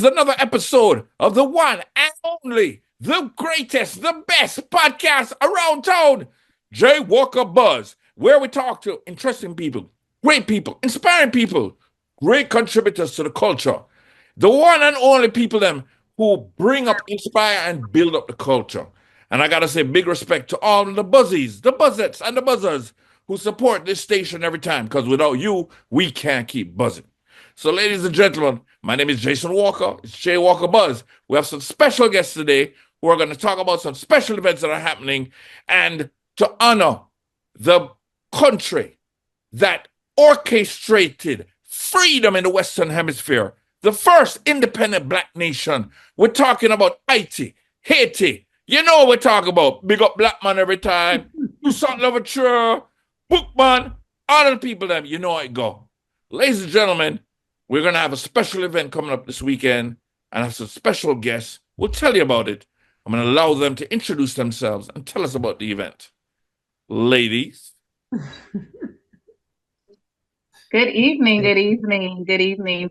another episode of the one and only, the greatest, the best podcast around town, JWalkerBuzz, where we talk to interesting people, great people, inspiring people, great contributors to the culture. The one and only people them who bring up, inspire, and build up the culture. And I gotta say big respect to all the buzzies, the buzzettes, and the buzzers who support this station every time, because without you, we can't keep buzzing. So, ladies and gentlemen, my name is Jason Walker. It's JWalkerBuzz. We have some special guests today who are going to talk about some special events that are happening and to honor the country that orchestrated freedom in the Western Hemisphere, the first independent black nation. We're talking about Haiti. You know what we're talking about. Big up black man every time. Do something of a chore. Bookman. All of the people them. You know how it go. Ladies and gentlemen, we're going to have a special event coming up this weekend and have some special guests. We'll tell you about it. I'm going to allow them to introduce themselves and tell us about the event. Ladies. Good evening.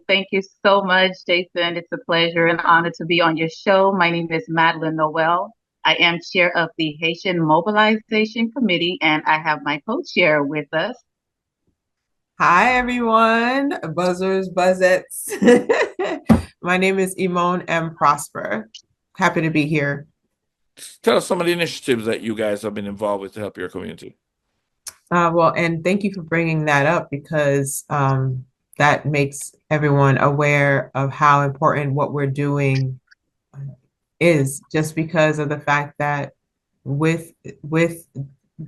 Thank you so much, Jason. It's a pleasure and honor to be on your show. My name is Madeline Noel. I am chair of the Haitian Mobilization Committee, and I have my co-chair with us. Hi, everyone. Buzzers, buzzettes. My name is Emonde M. Prosper. Happy to be here. Tell us some of the initiatives that you guys have been involved with to help your community. And thank you for bringing that up because that makes everyone aware of how important what we're doing is, just because of the fact that with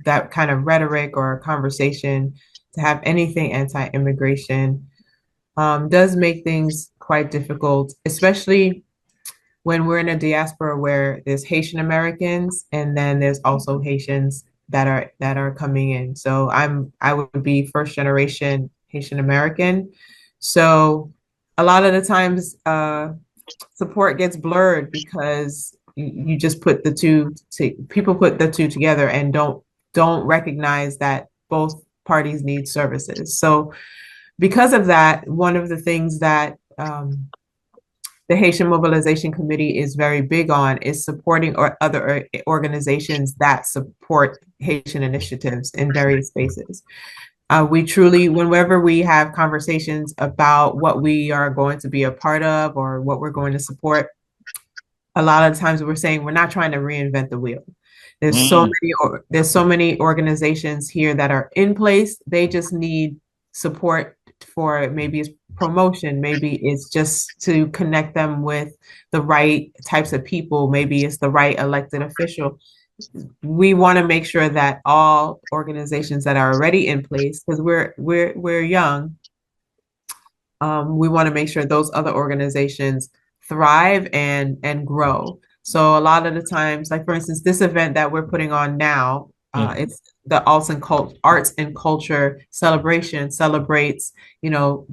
that kind of rhetoric or conversation, to have anything anti-immigration does make things quite difficult, especially when we're in a diaspora where there's Haitian Americans and then there's also Haitians that are coming in. So I would be first generation Haitian American. So a lot of the times support gets blurred because you just put the two people put the two together and don't recognize that both parties need services. So because of that, one of the things that the Haitian Mobilization Committee is very big on is supporting other organizations that support Haitian initiatives in various spaces. We truly, whenever we have conversations about what we are going to be a part of or what we're going to support, a lot of times we're saying we're not trying to reinvent the wheel. There's so many organizations here that are in place. They just need support for maybe it's promotion, maybe it's just to connect them with the right types of people, maybe it's the right elected official. We want to make sure that all organizations that are already in place, because we're young, we want to make sure those other organizations thrive and grow. So a lot of the times, like for instance, this event that we're putting on now, it's the arts and culture celebration, celebrates,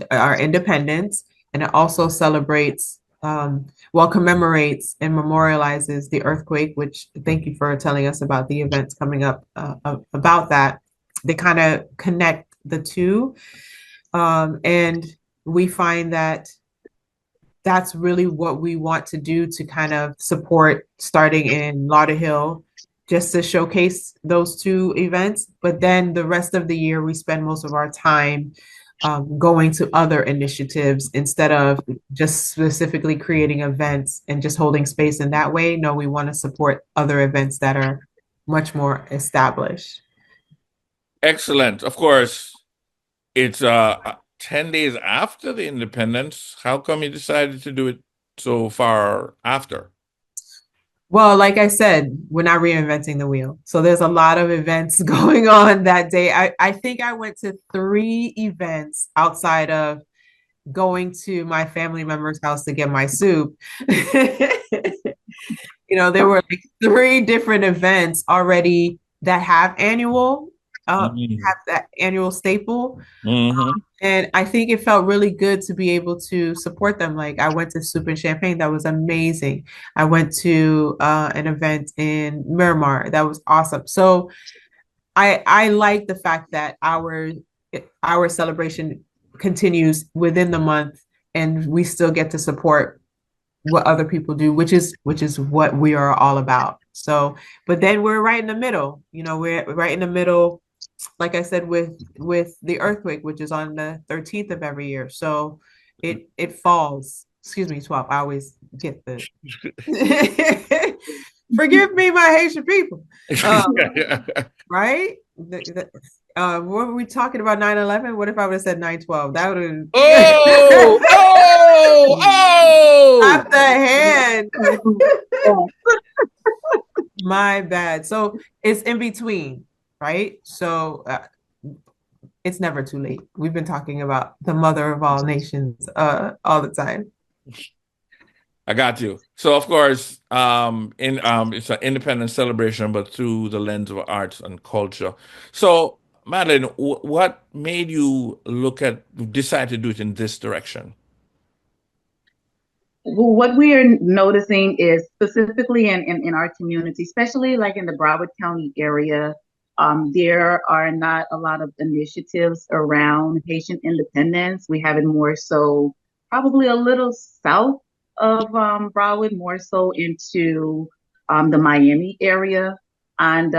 our independence, and it also celebrates, commemorates and memorializes the earthquake, which thank you for telling us about the events coming up about that. They kind of connect the two. And we find that that's really what we want to do to kind of support starting in Lauderhill, just to showcase those two events. But then the rest of the year, we spend most of our time going to other initiatives instead of just specifically creating events and just holding space in that way. No, we want to support other events that are much more established. Excellent. Of course, it's 10 days after the independence. How come you decided to do it so far after? Well, like I said, we're not reinventing the wheel. So there's a lot of events going on that day. I think I went to 3 events outside of going to my family member's house to get my soup. There were like 3 different events already that have have that annual staple. And I think it felt really good to be able to support them. Like I went to Soup and Champagne. That was amazing. I went to an event in Miramar. That was awesome. So I like the fact that our celebration continues within the month and we still get to support what other people do, which is what we are all about. So, but then we're right in the middle. We're right in the middle, like I said, with the earthquake, which is on the 13th of every year. So it falls. Excuse me, 12. I always get the. Forgive me, my Haitian people. Right? What were we talking about? 9/11? What if I would have said 9/12? That would have. Oh! Off the hand. My bad. So it's in between, right? So it's never too late. We've been talking about the mother of all nations all the time. I got you. So of course, it's an independent celebration, but through the lens of arts and culture. So, Madeline, what made you decide to do it in this direction? Well, what we are noticing is specifically in our community, especially like in the Broward County area, there are not a lot of initiatives around Haitian independence. We have it more so probably a little south of Broward, more so into the Miami area. And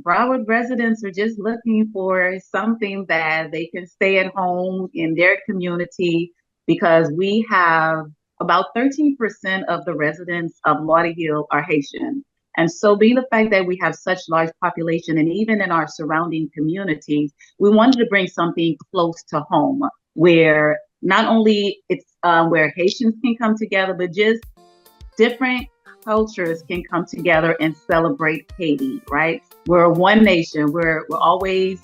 Broward residents are just looking for something that they can stay at home in their community, because we have about 13% of the residents of Lauderhill are Haitian. And so being the fact that we have such large population, and even in our surrounding communities, we wanted to bring something close to home, where not only it's where Haitians can come together, but just different cultures can come together and celebrate Haiti, right? We're one nation. We're always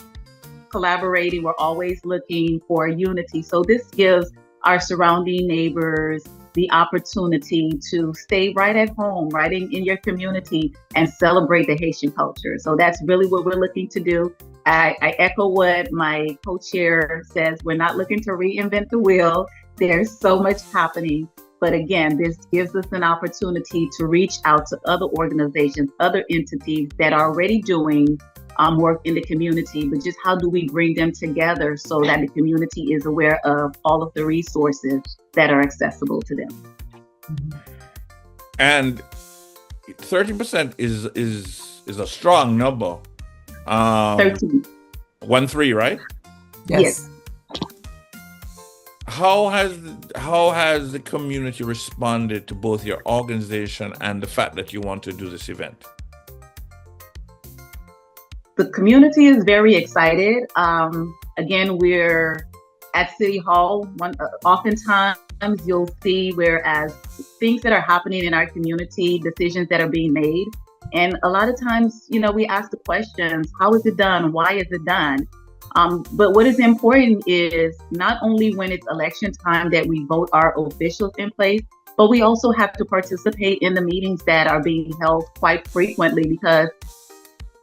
collaborating. We're always looking for unity. So this gives our surrounding neighbors the opportunity to stay right at home, right in your community, and celebrate the Haitian culture. So that's really what we're looking to do. I echo what my co-chair says. We're not looking to reinvent the wheel. There's so much happening. But again, this gives us an opportunity to reach out to other organizations, other entities that are already doing work in the community, but just how do we bring them together so that the community is aware of all of the resources that are accessible to them. And 30% is a strong number. 13. 13, right? Yes. How has the community responded to both your organization and the fact that you want to do this event? The community is very excited. Again, we're at City Hall. Oftentimes you'll see whereas things that are happening in our community, decisions that are being made. And a lot of times, we ask the questions, how is it done? Why is it done? But what is important is not only when it's election time that we vote our officials in place, but we also have to participate in the meetings that are being held quite frequently, because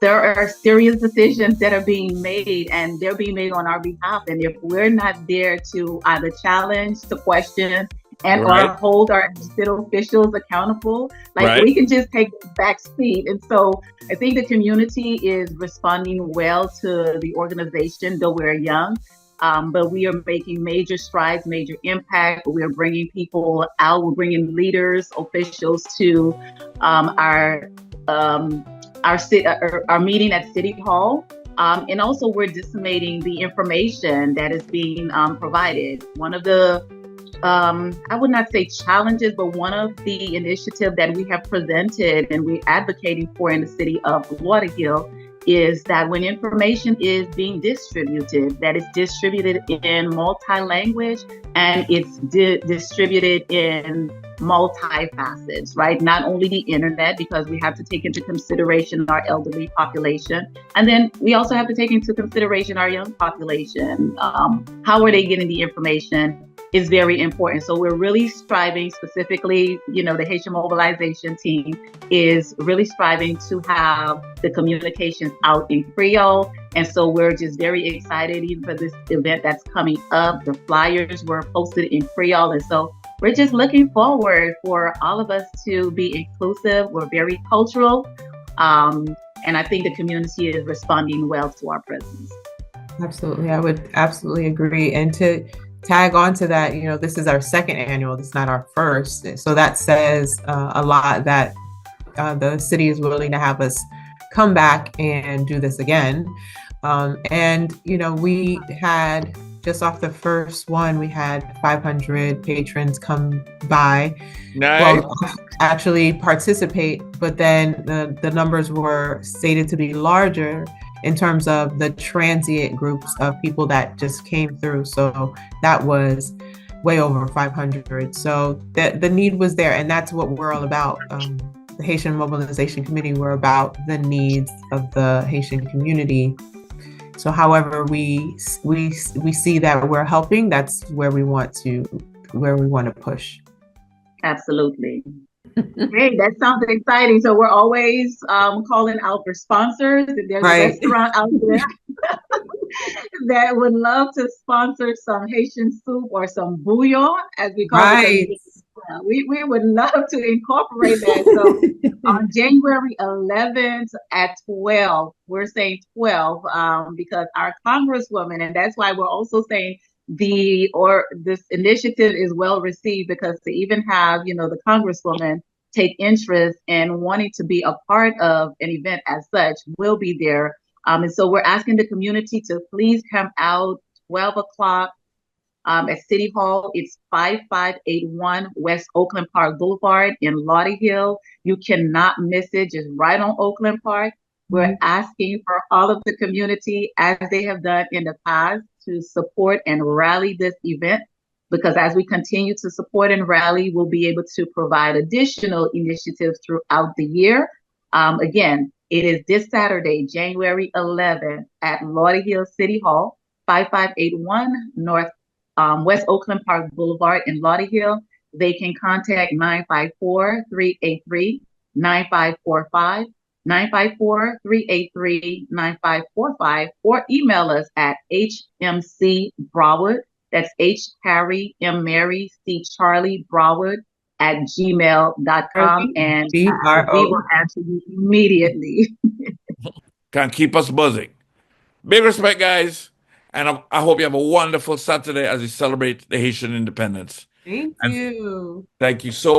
there are serious decisions that are being made, and they're being made on our behalf. And if we're not there to either challenge, to question, and or hold our elected officials accountable, we can just take the back seat. And so I think the community is responding well to the organization, though we're young. But we are making major strides, major impact. We are bringing people out. We're bringing leaders, officials to our meeting at City Hall. And also we're disseminating the information that is being provided. One of the, I would not say challenges, but one of the initiatives that we have presented and we're advocating for in the city of Lauderhill is that when information is being distributed, that it's distributed in multi-language and it's distributed in multi-facets, right? Not only the internet, because we have to take into consideration our elderly population. And then we also have to take into consideration our young population. How are they getting the information is very important. So we're really striving, specifically, the Haitian Mobilization team is really striving to have the communications out in Creole. And so we're just very excited even for this event that's coming up. The flyers were posted in Creole. And so we're just looking forward for all of us to be inclusive. We're very cultural. And I think the community is responding well to our presence. Absolutely. I would absolutely agree. And to tag on to that, this is our second annual, this is not our first. So that says a lot that the city is willing to have us come back and do this again. And, we had just off the first one, we had 500 patrons come by. Nice. Well, actually participate, but then the numbers were stated to be larger in terms of the transient groups of people that just came through. So that was way over 500. So the need was there, and that's what we're all about. The Haitian Mobilization Committee, we're about the needs of the Haitian community. So however we see that we're helping, that's where we want to push. Absolutely. Hey, that sounds exciting. So we're always calling out for sponsors. If there's a restaurant out there that would love to sponsor some Haitian soup or some bouillon, as we call it, we would love to incorporate that. So on January 11th at 12, we're saying 12 because our Congresswoman, and that's why we're also saying this initiative is well received, because to even have, the Congresswoman take interest in wanting to be a part of an event as such, will be there. And so we're asking the community to please come out 12 o'clock at City Hall. It's 5581 West Oakland Park Boulevard in Lauderhill. You cannot miss it, just right on Oakland Park. We're asking for all of the community, as they have done in the past, to support and rally this event, because as we continue to support and rally, we'll be able to provide additional initiatives throughout the year. Again, it is this Saturday, January 11th at Lauderhill City Hall, 5581 West Oakland Park Boulevard in Lauderhill. They can contact 954-383-9545. 954-383-9545, or email us at hmcbroward, that's H Harry M Mary C Charlie Broward @gmail.com, and we will answer you immediately. Can keep us buzzing. Big respect, guys, and I hope you have a wonderful Saturday as we celebrate the Haitian independence. Thank you. Thank you so